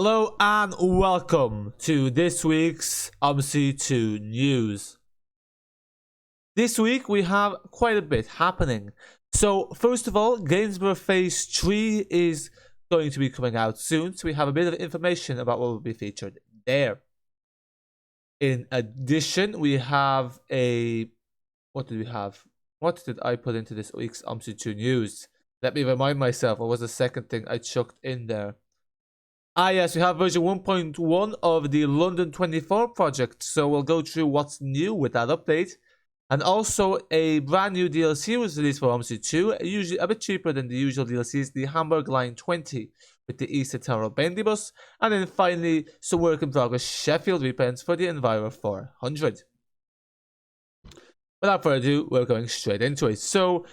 Hello and welcome to this week's Omsi 2 news. This week we have quite a bit happening. So first of all, Gainsborough Phase 3 is going to be coming out soon, so we have a bit of information about what will be featured there. In addition, we have a... What did we have? What did I put into this week's Omsi 2 news? Let me remind myself, what was the second thing I chucked in there? Yes, we have version 1.1 of the London 24 project, so we'll go through what's new with that update. And also a brand new DLC was released for Omsi 2, usually a bit cheaper than the usual DLCs, the Hamburg Line 20 with the Easter Tower bendy bus. And then finally, some work in progress Sheffield repaints for the Enviro 400. Without further ado, we're going straight into it. So,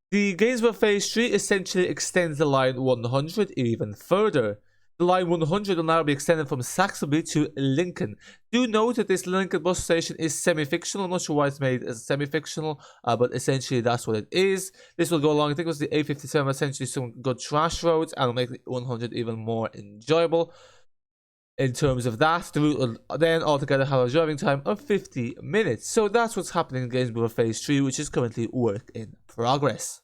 the Gainsborough Phase 3 essentially extends the Line 100 even further. The Line 100 will now be extended from Saxby to Lincoln. Do note that this Lincoln bus station is semi-fictional. I'm not sure why it's made as semi-fictional, but essentially that's what it is. This will go along, I think it was the A57, essentially some good trash roads, and will make the 100 even more enjoyable. In terms of that, the route will then altogether have a driving time of 50 minutes. So that's what's happening in Gainsborough Phase 3, which is currently work in progress.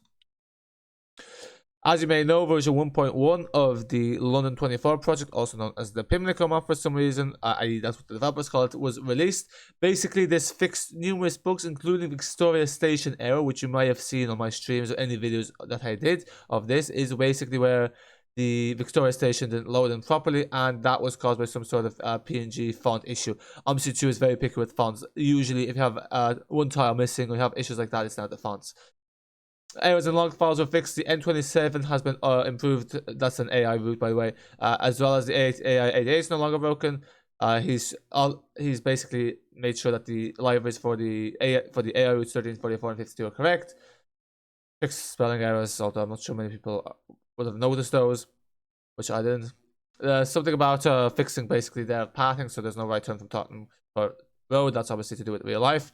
As you may know, version 1.1 of the London 24 project, also known as the Pimlico map for some reason, i.e. that's what the developers call it, was released. Basically, this fixed numerous bugs, including Victoria Station error, which you might have seen on my streams or any videos that I did of this, is basically where the Victoria Station didn't load in properly, and that was caused by some sort of PNG font issue. Omsi 2 is very picky with fonts. Usually, if you have one tile missing or you have issues like that, it's not the fonts. Errors and log files were fixed. The N27 has been improved. That's an AI route, by the way. As well as the AI88 is no longer broken. He's basically made sure that the libraries for the AI routes 13, 44, and 52 are correct. Fixed spelling errors, although I'm not sure many people would have noticed those, which I didn't. Something about fixing basically their pathing, so there's no right turn from Tottenham or road. That's obviously to do with real life.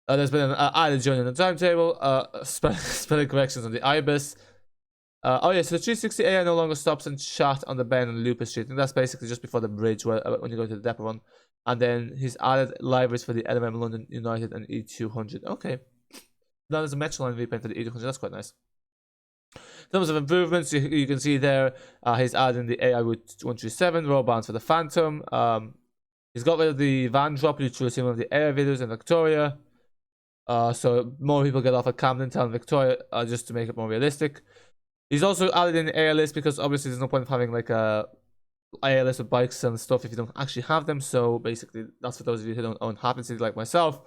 There's been an added journey in the timetable, spelling corrections on the IBIS. So the 360 AI no longer stops and chat on the bend on Lupus Street, and that's basically just before the bridge when you go to the depot run. And then he's added libraries for the LMM London United and E200. Okay. Now there's a Metro Line repaint for the E200, that's quite nice. In terms of improvements, you can see there, he's adding the AI Route 137, row bands for the Phantom. He's got rid of the van drop, which you'll see one of the air videos in Victoria. So more people get off at Camden Town, Victoria, just to make it more realistic. He's also added in the air list because obviously there's no point of having like a air list with bikes and stuff if you don't actually have them. So basically, that's for those of you who don't own Happen City like myself.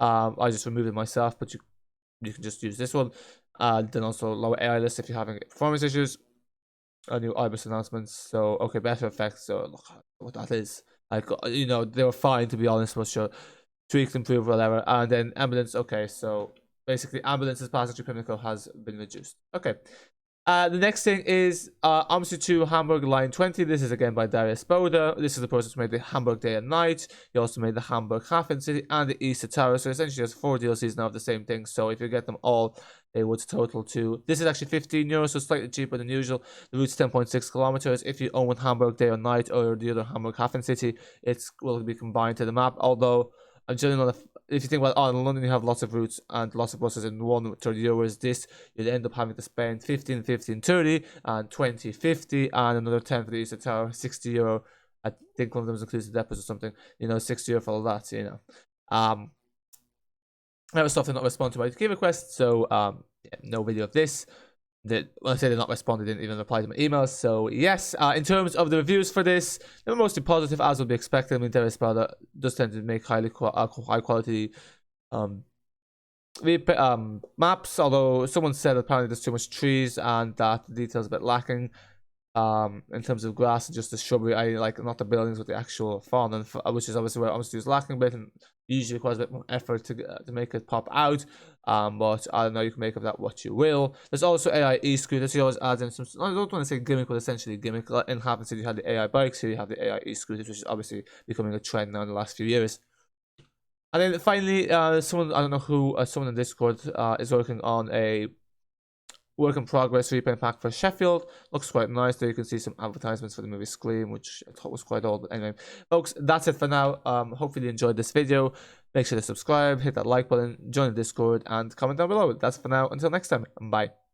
I just removed it myself, but you can just use this one. Then also lower air list if you're having performance issues. New IBIS announcements. So okay, better effects. So look what that is. Like they were fine to be honest, but sure. Tweaked, improved, whatever. And then ambulance, okay, so basically ambulance's passenger Pimlico has been reduced. Okay. The next thing is Omsi 2 Hamburg Line 20. This is again by Darius Boda. This is the person who made the Hamburg Day and Night. He also made the Hamburg Hafen City and the Easter Tower. So essentially there's 4 DLCs now of the same thing. So if you get them all, they would total to... This is actually €15, so slightly cheaper than usual. The route's 10.6 kilometers. If you own Hamburg Day or Night or the other Hamburg Hafen City, it will be combined to the map. Although... I'm generally not if you think about in London you have lots of routes and lots of buses in one €30. This you'd end up having to spend 15, 30 and 20, 50 and another 10 for the Easter Tower, €60. I think one of them includes the depots or something. €60 for all that. I have stuff did not respond to my key request, so yeah, no video of this. When I say they're not responding, they didn't even reply to my emails. So yes, in terms of the reviews for this, they were mostly positive as would be expected. I mean, Darius Boda does tend to make high quality maps, although someone said apparently there's too much trees and that the details a bit lacking in terms of grass and just the shrubbery. I like not the buildings with the actual fawn, and which is obviously where Omsi is lacking a bit and usually requires a bit more effort to make it pop out. But I don't know, you can make of that what you will. There's also AI e-scooters. He always adds in some, I don't want to say gimmick, but essentially gimmick. In Happen City you had the AI bikes, here you have the AI e-scooters, which is obviously becoming a trend now in the last few years. And then finally, someone, I don't know who, someone in Discord is working on a work in progress repaint pack for Sheffield. Looks quite nice. There you can see some advertisements for the movie Scream, which I thought was quite old. But anyway, folks, that's it for now. Hopefully you enjoyed this video. Make sure to subscribe, hit that like button, join the Discord, and comment down below. That's for now. Until next time, bye.